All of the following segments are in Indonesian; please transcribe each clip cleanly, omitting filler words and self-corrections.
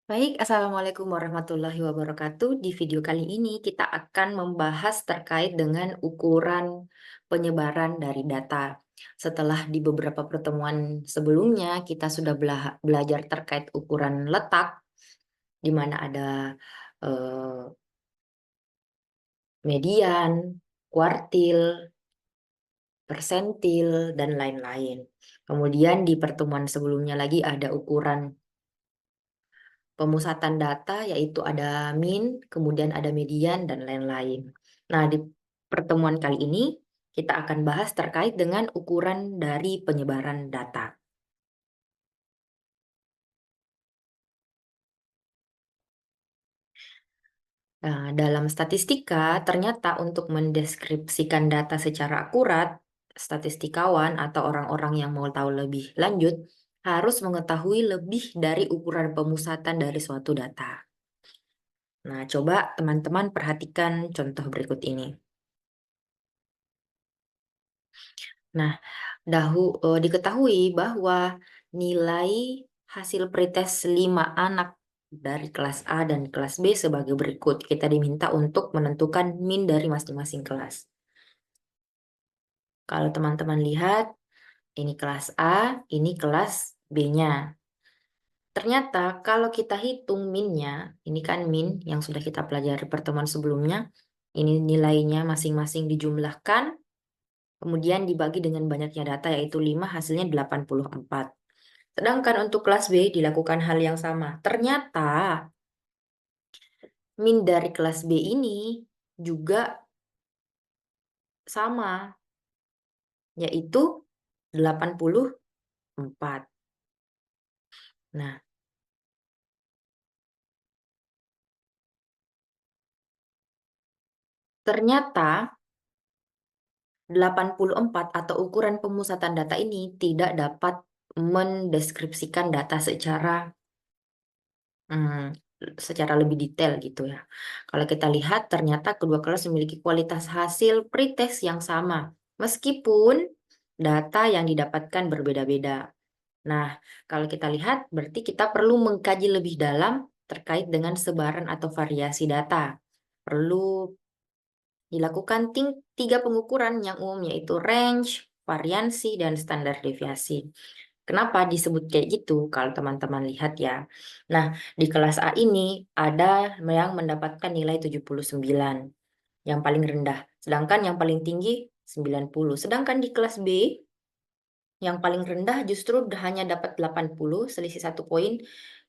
Baik, Assalamualaikum warahmatullahi wabarakatuh. Di video kali ini kita akan membahas terkait dengan ukuran penyebaran dari data. Setelah di beberapa pertemuan sebelumnya kita sudah belajar terkait ukuran letak, di mana ada eh, median, kuartil, persentil, dan lain-lain. Kemudian di pertemuan sebelumnya lagi ada ukuran pemusatan data, yaitu ada min, kemudian ada median, dan lain-lain. Nah, di pertemuan kali ini kita akan bahas terkait dengan ukuran dari penyebaran data. Nah, dalam statistika, ternyata untuk mendeskripsikan data secara akurat, statistikawan atau orang-orang yang mau tahu lebih lanjut harus mengetahui lebih dari ukuran pemusatan dari suatu data. Nah, coba teman-teman perhatikan contoh berikut ini. Nah, diketahui bahwa nilai hasil pretest 5 anak dari kelas A dan kelas B sebagai berikut. Kita diminta untuk menentukan min dari masing-masing kelas. Kalau teman-teman lihat, ini kelas A, ini kelas B-nya. Ternyata kalau kita hitung minnya, ini kan min yang sudah kita pelajari pertemuan sebelumnya, ini nilainya masing-masing dijumlahkan, kemudian dibagi dengan banyaknya data, yaitu 5, hasilnya 84. Sedangkan untuk kelas B dilakukan hal yang sama. Ternyata min dari kelas B ini juga sama, yaitu 84. Nah, ternyata 84 atau ukuran pemusatan data ini tidak dapat mendeskripsikan data hmm, secara lebih detail gitu ya. Kalau kita lihat ternyata kedua kelas memiliki kualitas hasil pretest yang sama, meskipun data yang didapatkan berbeda-beda. Nah, kalau kita lihat berarti kita perlu mengkaji lebih dalam terkait dengan sebaran atau variasi data. Perlu dilakukan 3 pengukuran yang umum, yaitu range, variansi, dan standar deviasi. Kenapa disebut kayak gitu? Kalau teman-teman lihat ya. Nah, di kelas A ini ada yang mendapatkan nilai 79, yang paling rendah. Sedangkan yang paling tinggi 90. Sedangkan di kelas B, yang paling rendah justru hanya dapat 80, selisih 1 poin,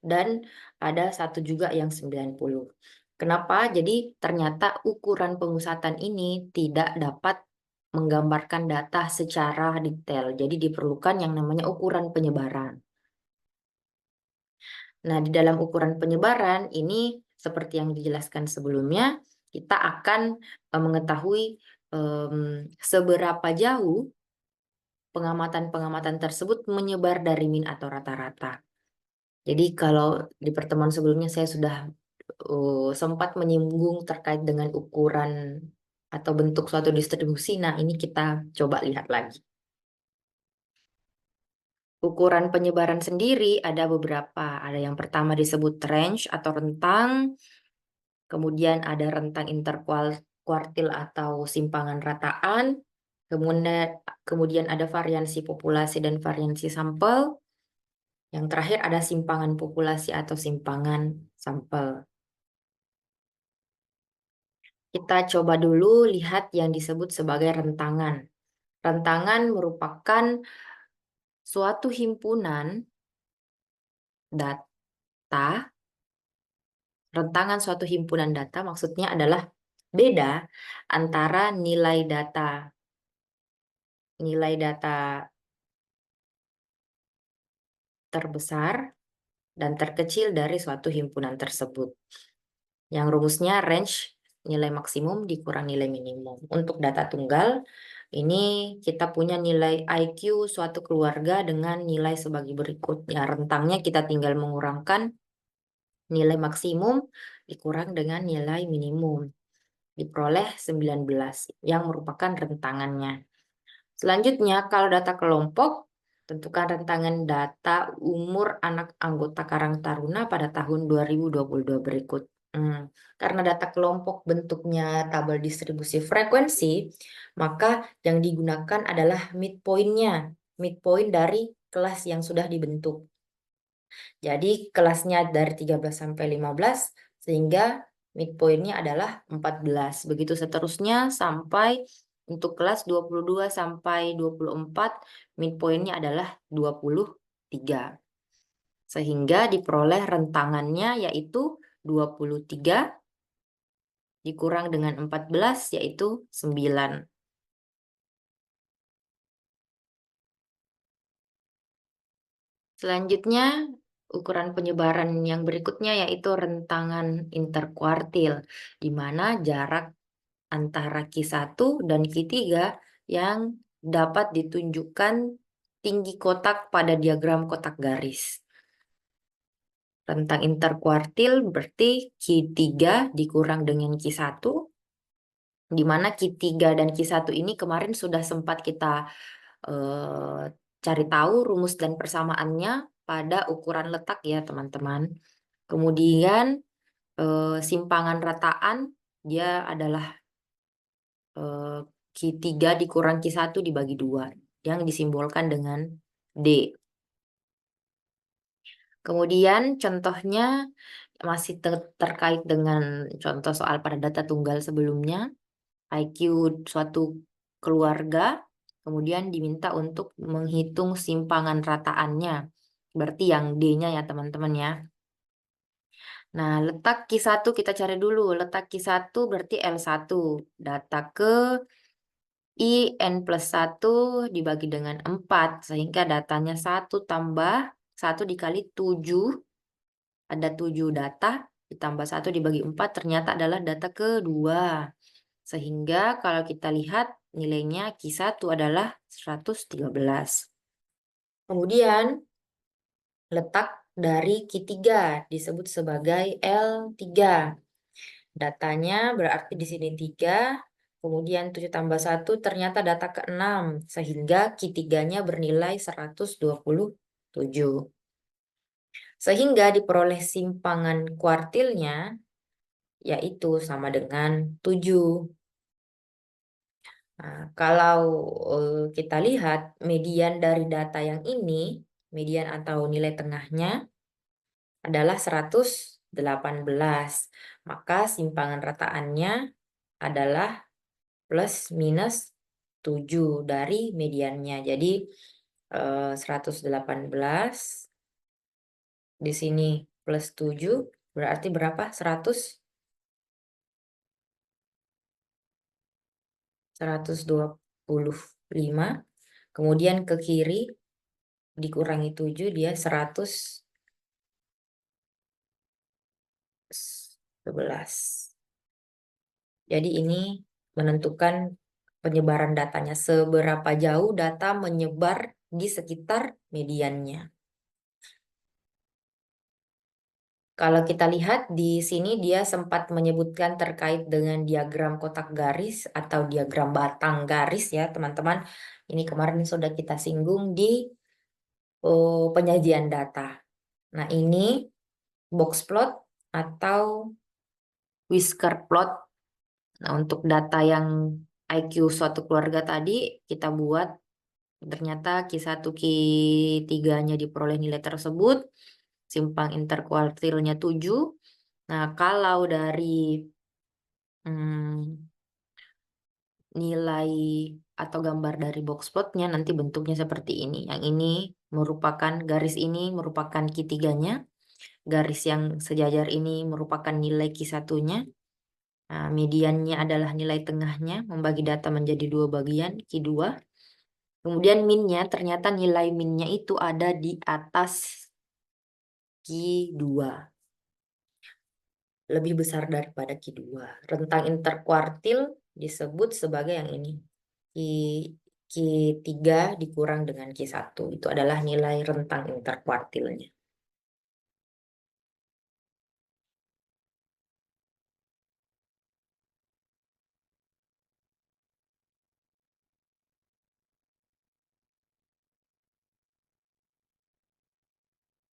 dan ada satu juga yang 90. Kenapa? Jadi ternyata ukuran pemusatan ini tidak dapat menggambarkan data secara detail. Jadi diperlukan yang namanya ukuran penyebaran. Nah, di dalam ukuran penyebaran ini seperti yang dijelaskan sebelumnya, kita akan mengetahui seberapa jauh pengamatan-pengamatan tersebut menyebar dari min atau rata-rata. Jadi kalau di pertemuan sebelumnya saya sudah sempat menyinggung terkait dengan ukuran atau bentuk suatu distribusi. Nah, ini kita coba lihat lagi. Ukuran penyebaran sendiri ada beberapa. Ada yang pertama disebut range atau rentang, kemudian ada rentang interkuartil atau simpangan rataan, kemudian ada variansi populasi dan variansi sampel. Yang terakhir ada simpangan populasi atau simpangan sampel. Kita coba dulu lihat yang disebut sebagai rentangan. Rentangan merupakan suatu himpunan data. Rentangan suatu himpunan data maksudnya adalah beda antara nilai data terbesar dan terkecil dari suatu himpunan tersebut. Yang rumusnya range nilai maksimum dikurang nilai minimum. Untuk data tunggal, ini kita punya nilai IQ suatu keluarga dengan nilai sebagai berikut. Ya, rentangnya kita tinggal mengurangkan nilai maksimum dikurang dengan nilai minimum. Diperoleh 19 yang merupakan rentangannya. Selanjutnya, kalau data kelompok, Tentukan rentangan data umur anak anggota Karang Taruna pada tahun 2022 berikut. Karena data kelompok bentuknya tabel distribusi frekuensi, maka yang digunakan adalah midpoint-nya, midpoint dari kelas yang sudah dibentuk. Jadi kelasnya dari 13 sampai 15, sehingga midpoint-nya adalah 14. Begitu seterusnya sampai untuk kelas 22 sampai 24, midpoint-nya adalah 23. Sehingga diperoleh rentangannya yaitu 23 dikurang dengan 14 yaitu 9. Selanjutnya, ukuran penyebaran yang berikutnya yaitu rentangan interkuartil, di mana jarak antara Q1 dan Q3 yang dapat ditunjukkan tinggi kotak pada diagram kotak garis. Rentang interkuartil berarti Q3 dikurang dengan Q1, di mana Q3 dan Q1 ini kemarin sudah sempat kita eh, cari tahu rumus dan persamaannya pada ukuran letak ya teman-teman. Kemudian simpangan rataan dia adalah eh, Q3 dikurang Q1 dibagi 2 yang disimbolkan dengan D. Kemudian contohnya masih terkait dengan contoh soal pada data tunggal sebelumnya. IQ suatu keluarga, kemudian diminta untuk menghitung simpangan rataannya. Berarti yang D-nya ya teman-teman ya. Nah, letak Q1 kita cari dulu. Letak Q1 berarti L1. Data ke I N plus 1 dibagi dengan 4. Sehingga datanya 1 tambah 1 dikali 7. Ada 7 data. Ditambah 1 dibagi 4 ternyata adalah data kedua. Sehingga kalau kita lihat nilainya Q1 adalah 113. Kemudian letak dari Q3 disebut sebagai L3. Datanya berarti di sini 3, kemudian 7 tambah 1 ternyata data ke-6, sehingga Q3-nya bernilai 127. Sehingga diperoleh simpangan kuartilnya yaitu sama dengan 7. Nah, kalau kita lihat median dari data yang ini, median atau nilai tengahnya adalah 118. Maka simpangan rataannya adalah plus minus 7 dari mediannya. Jadi 118 di sini plus 7 berarti berapa? 125. Kemudian ke kiri dikurangi 7 dia 111. Jadi ini menentukan penyebaran datanya, seberapa jauh data menyebar di sekitar mediannya. Kalau kita lihat di sini dia sempat menyebutkan terkait dengan diagram kotak garis atau diagram batang garis ya teman-teman. Ini kemarin sudah kita singgung di penyajian data. Nah ini box plot atau whisker plot. Nah untuk data yang IQ suatu keluarga tadi kita buat ternyata Q1 Q3-nya diperoleh nilai tersebut. Simpang interkuartilnya 7. Nah, kalau dari hmm, nilai atau gambar dari box plotnya nanti bentuknya seperti ini. Yang ini merupakan garis ini merupakan Q3-nya. Garis yang sejajar ini merupakan nilai Q1-nya. Nah, mediannya adalah nilai tengahnya, membagi data menjadi 2 bagian, Q2. Kemudian minnya, ternyata nilai minnya itu ada di atas Q2. Lebih besar daripada Q2. Rentang interkuartil disebut sebagai yang ini. Q, Q3 dikurang dengan Q1. Itu adalah nilai rentang interkuartilnya.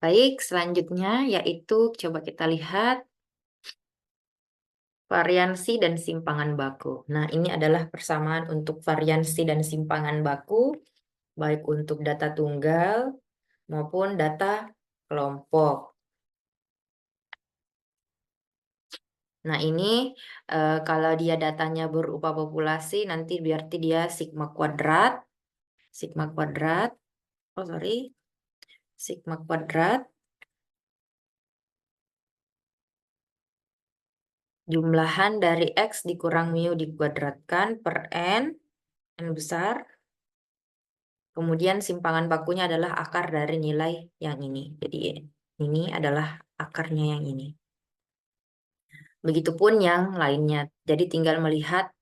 Baik, selanjutnya yaitu coba kita lihat variansi dan simpangan baku. Nah, ini adalah persamaan untuk variansi dan simpangan baku, baik untuk data tunggal maupun data kelompok. Nah, ini kalau dia datanya berupa populasi, nanti berarti dia sigma kuadrat, oh sorry, sigma kuadrat, jumlahan dari X dikurang mu dikuadratkan per N besar, kemudian simpangan bakunya adalah akar dari nilai yang ini. Jadi ini adalah akarnya yang ini. Begitupun yang lainnya. Jadi tinggal melihat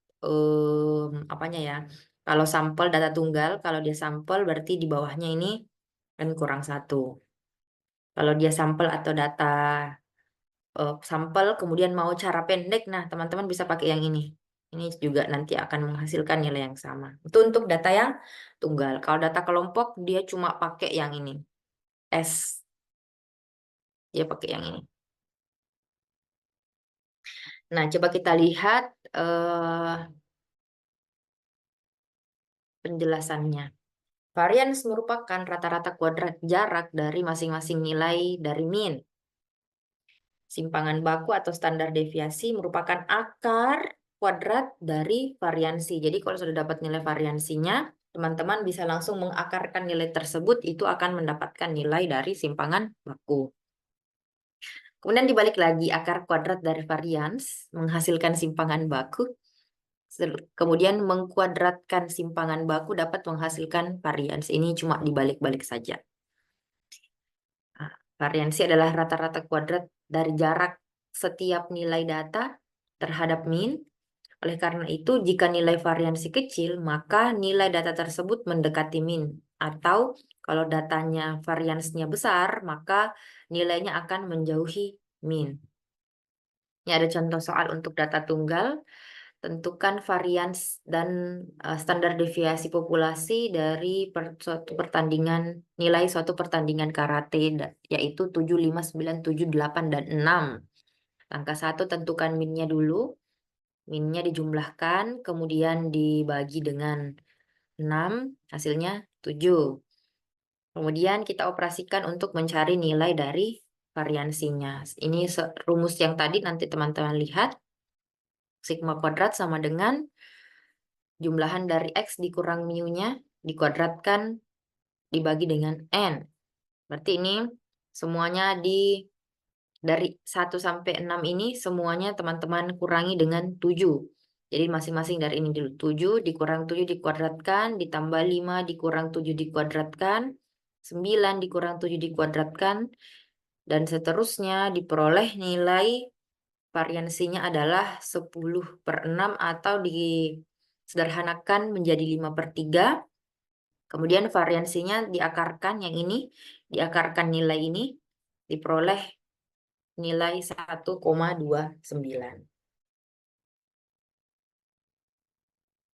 apanya ya. Kalau sampel data tunggal, kalau dia sampel berarti di bawahnya ini N kurang 1. Kalau dia sampel atau data sampel kemudian mau cara pendek, nah teman-teman bisa pakai yang ini. Ini juga nanti akan menghasilkan nilai yang sama. Itu untuk data yang tunggal. Kalau data kelompok dia cuma pakai yang ini. S. Dia pakai yang ini. Nah, coba kita lihat penjelasannya. Varians merupakan rata-rata kuadrat jarak dari masing-masing nilai dari min. Simpangan baku atau standar deviasi merupakan akar kuadrat dari variansi. Jadi kalau sudah dapat nilai variansinya, teman-teman bisa langsung mengakarkan nilai tersebut, itu akan mendapatkan nilai dari simpangan baku. Kemudian dibalik lagi, akar kuadrat dari varians menghasilkan simpangan baku. Kemudian mengkuadratkan simpangan baku dapat menghasilkan varians. Ini cuma dibalik-balik saja. Nah, variansi adalah rata-rata kuadrat dari jarak setiap nilai data terhadap min. Oleh karena itu, jika nilai variansi kecil, maka nilai data tersebut mendekati min. Atau kalau datanya variansnya besar, maka nilainya akan menjauhi min. Ini ada contoh soal untuk data tunggal. Tentukan varians dan standar deviasi populasi dari suatu pertandingan, nilai suatu pertandingan karate, yaitu 7, 5, 9, 7, 8, dan 6. Langkah 1, tentukan minnya dulu. Minnya dijumlahkan, kemudian dibagi dengan 6, hasilnya 7. Kemudian kita operasikan untuk mencari nilai dari variansinya. Ini rumus yang tadi nanti teman-teman lihat. Sigma kuadrat sama dengan jumlahan dari X dikurang mu-nya dikuadratkan dibagi dengan N. Berarti ini semuanya dari 1 sampai 6 ini semuanya teman-teman kurangi dengan 7. Jadi masing-masing dari ini dulu. 7 dikurang 7 dikuadratkan, ditambah 5 dikurang 7 dikuadratkan, 9 dikurang 7 dikuadratkan, dan seterusnya diperoleh nilai variansinya adalah 10/6 atau disederhanakan menjadi 5/3. Kemudian variansinya diakarkan yang ini, diakarkan nilai ini, diperoleh nilai 1,29.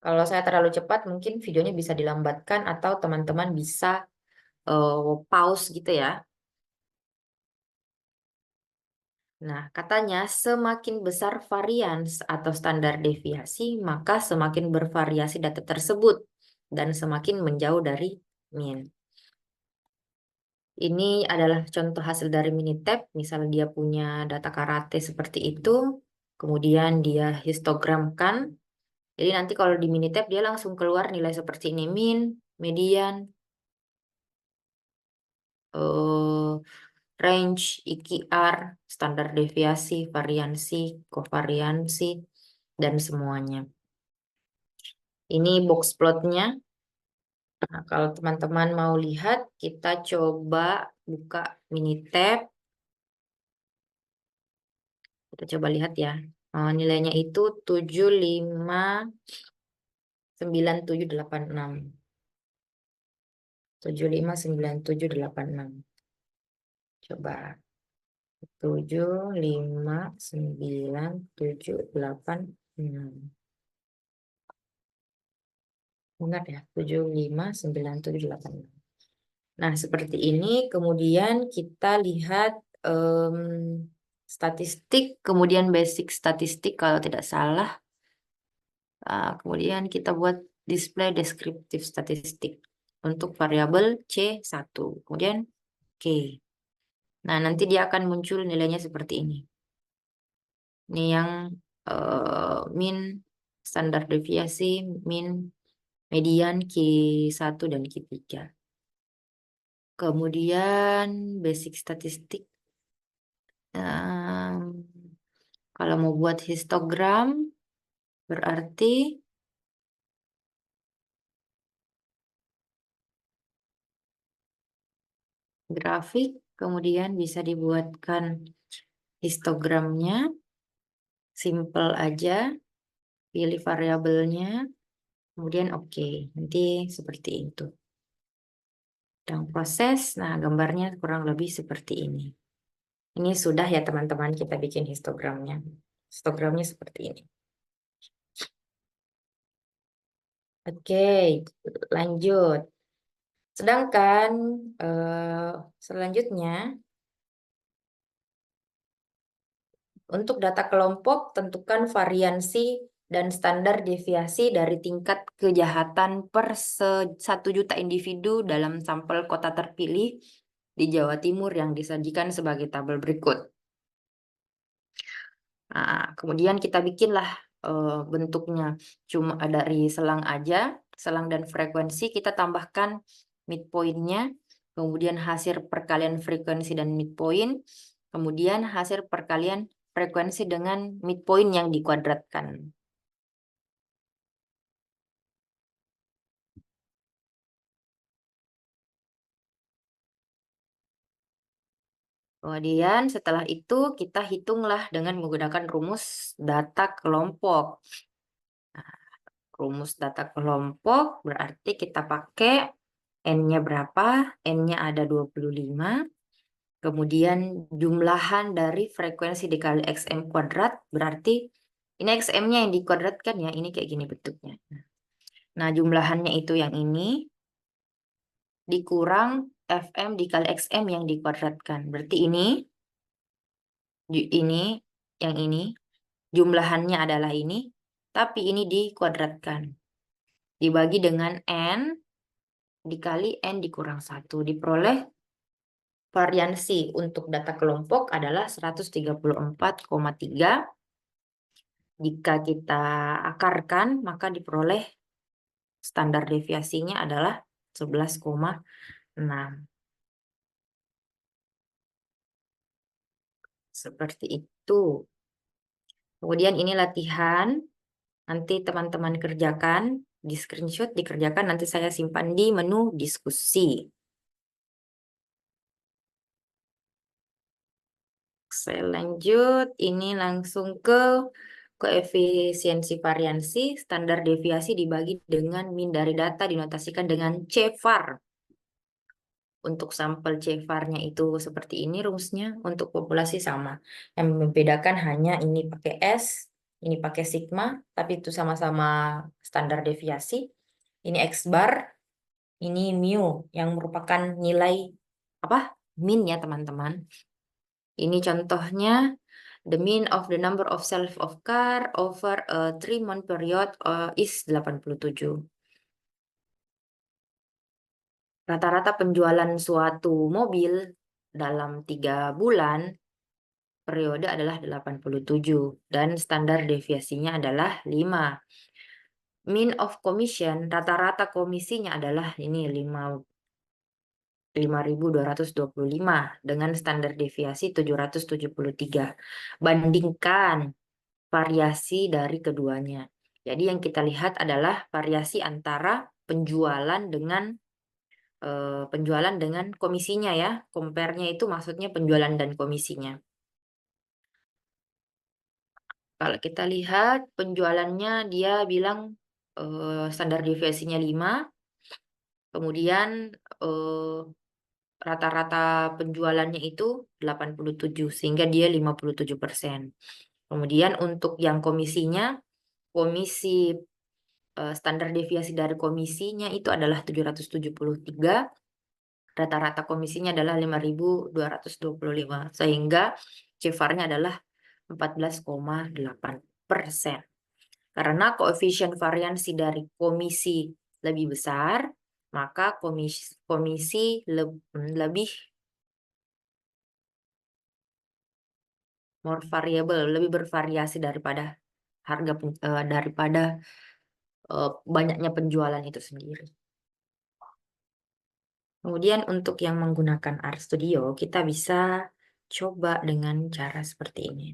Kalau saya terlalu cepat, mungkin videonya bisa dilambatkan atau teman-teman bisa pause gitu ya. Nah, katanya semakin besar varians atau standar deviasi, maka semakin bervariasi data tersebut dan semakin menjauh dari min. Ini adalah contoh hasil dari Minitab. Misal dia punya data karate seperti itu, kemudian dia histogramkan. Jadi nanti kalau di Minitab dia langsung keluar nilai seperti ini, min, median, range, IKR, standar deviasi, variansi, kovariansi, dan semuanya. Ini box plotnya. Nah, kalau teman-teman mau lihat, kita coba buka Minitab. Kita coba lihat ya. Nilainya itu 7598786. 7598786. Coba 7598786. Ingat ya, 7598786. Nah, seperti ini. Kemudian kita lihat statistik, kemudian basic statistik kalau tidak salah. Kemudian kita buat display deskriptif statistik untuk variabel C1. Kemudian oke. Nah, nanti dia akan muncul nilainya seperti ini. Ini yang min, standar deviasi, min, median, Q1 dan Q3. Kemudian basic statistik. Em, Kalau mau buat histogram, berarti grafik, kemudian bisa dibuatkan histogramnya, simple aja, pilih variabelnya, kemudian oke. Nanti seperti itu. Dan proses, nah gambarnya kurang lebih seperti ini. Ini sudah ya teman-teman, kita bikin histogramnya. Histogramnya seperti ini. Oke, lanjut. Sedangkan selanjutnya, untuk data kelompok, tentukan variansi dan standar deviasi dari tingkat kejahatan per 1 juta individu dalam sampel kota terpilih di Jawa Timur yang disajikan sebagai tabel berikut. Nah, kemudian kita bikinlah bentuknya cuma dari selang aja, selang dan frekuensi kita tambahkan midpoint-nya, kemudian hasil perkalian frekuensi dan midpoint, kemudian hasil perkalian frekuensi dengan midpoint yang dikuadratkan. Kemudian setelah itu kita hitunglah dengan menggunakan rumus data kelompok. Rumus data kelompok berarti kita pakai N-nya berapa? N-nya ada 25. Kemudian jumlahan dari frekuensi dikali XM kuadrat berarti ini XM-nya yang dikuadratkan ya. Ini kayak gini bentuknya. Nah, jumlahannya itu yang ini dikurang FM dikali XM yang dikuadratkan. Berarti ini, yang ini, jumlahannya adalah ini, tapi ini dikuadratkan. Dibagi dengan N, dikali N dikurang 1. Diperoleh variansi untuk data kelompok adalah 134,3. Jika kita akarkan, maka diperoleh standar deviasinya adalah 11,6. Seperti itu. Kemudian ini latihan. Nanti teman-teman kerjakan, di screenshot, dikerjakan, nanti saya simpan di menu diskusi. Saya lanjut, ini langsung ke koefisiensi variansi, standar deviasi dibagi dengan min dari data dinotasikan dengan CVAR. Untuk sampel CVAR-nya itu seperti ini rumusnya, untuk populasi sama. Yang membedakan hanya ini pakai S, ini pakai sigma, tapi itu sama-sama standar deviasi. Ini X bar, ini mu yang merupakan nilai apa? Min ya teman-teman. Ini contohnya the mean of the number of sales of car over a 3-month period is 87. Rata-rata penjualan suatu mobil dalam 3 bulan periode adalah 87 dan standar deviasinya adalah 5. Mean of commission, rata-rata komisinya adalah ini 5.225 dengan standar deviasi 773. Bandingkan variasi dari keduanya. Jadi yang kita lihat adalah variasi antara penjualan dengan komisinya ya. Compare-nya itu maksudnya penjualan dan komisinya. Kalau kita lihat penjualannya dia bilang standar deviasinya 5. Kemudian rata-rata penjualannya itu 87 sehingga dia 57%. Kemudian untuk yang komisinya, komisi standar deviasi dari komisinya itu adalah 773. rata-rata komisinya adalah 5.225, sehingga CFAR-nya adalah 14,8%. Karena koefisien variansi dari komisi lebih besar, maka komisi lebih more variable, lebih bervariasi daripada daripada banyaknya penjualan itu sendiri. Kemudian untuk yang menggunakan RStudio, kita bisa coba dengan cara seperti ini.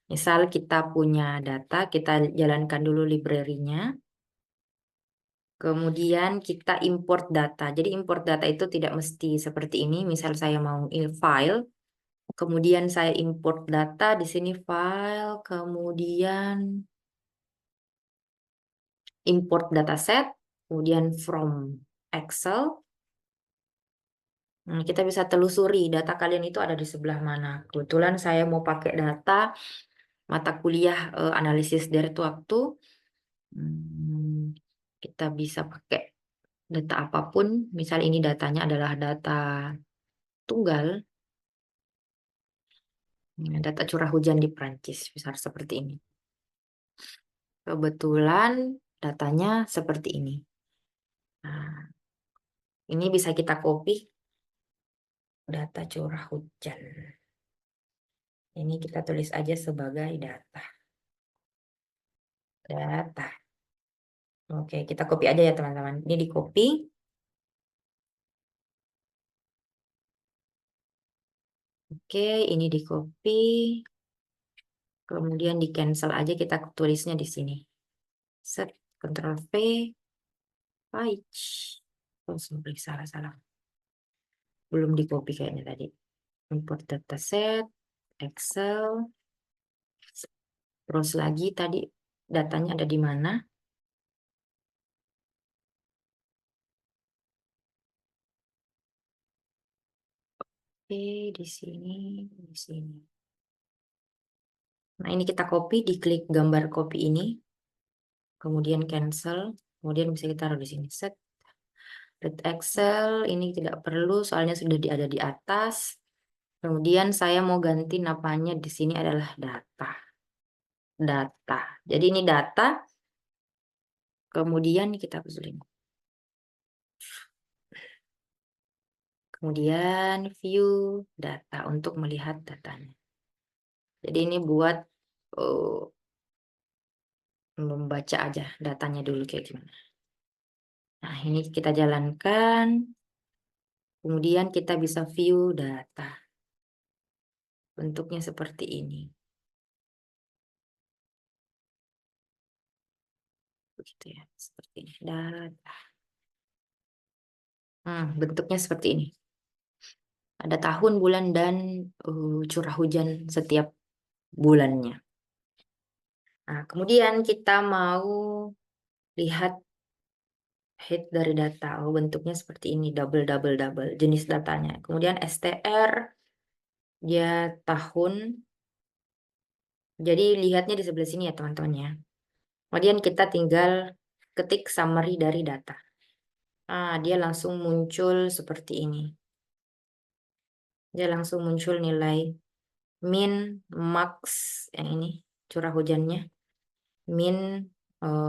Misal kita punya data, kita jalankan dulu library-nya, kemudian kita import data. Jadi import data itu tidak mesti seperti ini. Misal saya mau file, kemudian saya import data, di sini file, kemudian import dataset, kemudian from Excel. Kita bisa telusuri data kalian itu ada di sebelah mana. Kebetulan saya mau pakai data mata kuliah analisis deret waktu. Kita bisa pakai data apapun. Misal ini datanya adalah data tunggal. Data curah hujan di Prancis, misal seperti ini. Kebetulan datanya seperti ini. Nah, ini bisa kita copy data curah hujan. Ini kita tulis aja sebagai data. Data. Oke, kita copy aja ya teman-teman. Ini di copy. Oke, ini di copy. Kemudian di cancel aja, kita tulisnya di sini. Set, Ctrl V, page. Oh, sorry, salah. Belum di copy kayaknya tadi. Import dataset, Excel. Terus lagi tadi datanya ada di mana? Oke, di sini, di sini. Nah, ini kita copy, diklik gambar copy ini, kemudian cancel, kemudian bisa kita taruh di sini. Set, read Excel, ini tidak perlu soalnya sudah ada di atas. Kemudian saya mau ganti namanya di sini adalah data. Data. Jadi ini data, kemudian kita usulin. Kemudian view data untuk melihat datanya. Jadi ini buat membaca aja datanya dulu kayak gimana. Nah, ini kita jalankan. Kemudian kita bisa view data. Bentuknya seperti ini. Begitu ya, seperti ini. Data. Bentuknya seperti ini. Ada tahun, bulan, dan curah hujan setiap bulannya. Nah, kemudian kita mau lihat head dari data. Bentuknya seperti ini, double, jenis datanya. Kemudian STR, dia tahun. Jadi lihatnya di sebelah sini ya teman-teman ya. Kemudian kita tinggal ketik summary dari data. Dia langsung muncul seperti ini. Dia langsung muncul nilai min, max, yang ini curah hujannya, min,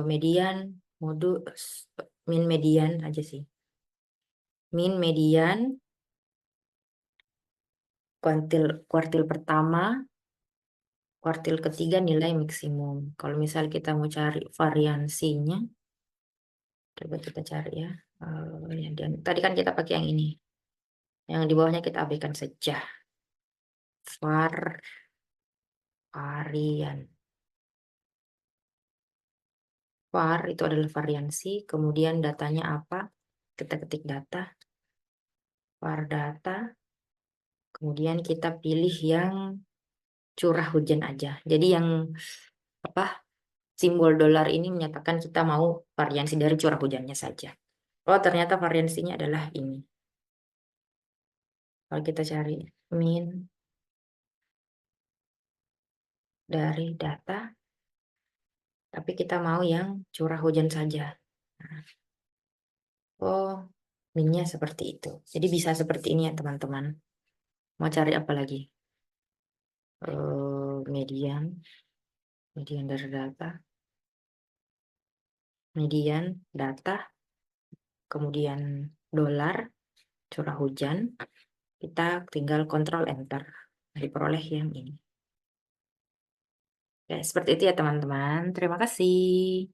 median, modus, min median aja sih. Min, median, kuartil pertama, kuartil ketiga nilai maksimum. Kalau misal kita mau cari variansinya, coba kita cari ya. Tadi kan kita pakai yang ini. Yang di bawahnya kita abaikan saja. Varian. Var itu adalah variansi. Kemudian datanya apa? Kita ketik data. Var data. Kemudian kita pilih yang curah hujan aja. Jadi yang apa? Simbol dolar ini menyatakan kita mau variansi dari curah hujannya saja. Oh, ternyata variansinya adalah ini. Kalau kita cari min dari data, tapi kita mau yang curah hujan saja. Nah, oh, Minnya seperti itu. Jadi bisa seperti ini ya teman-teman. Mau cari apa lagi? Median. Median dari data. Median data. Kemudian dolar. Curah hujan. Kita tinggal kontrol enter. Diperoleh yang ini. Ya, seperti itu ya teman-teman. Terima kasih.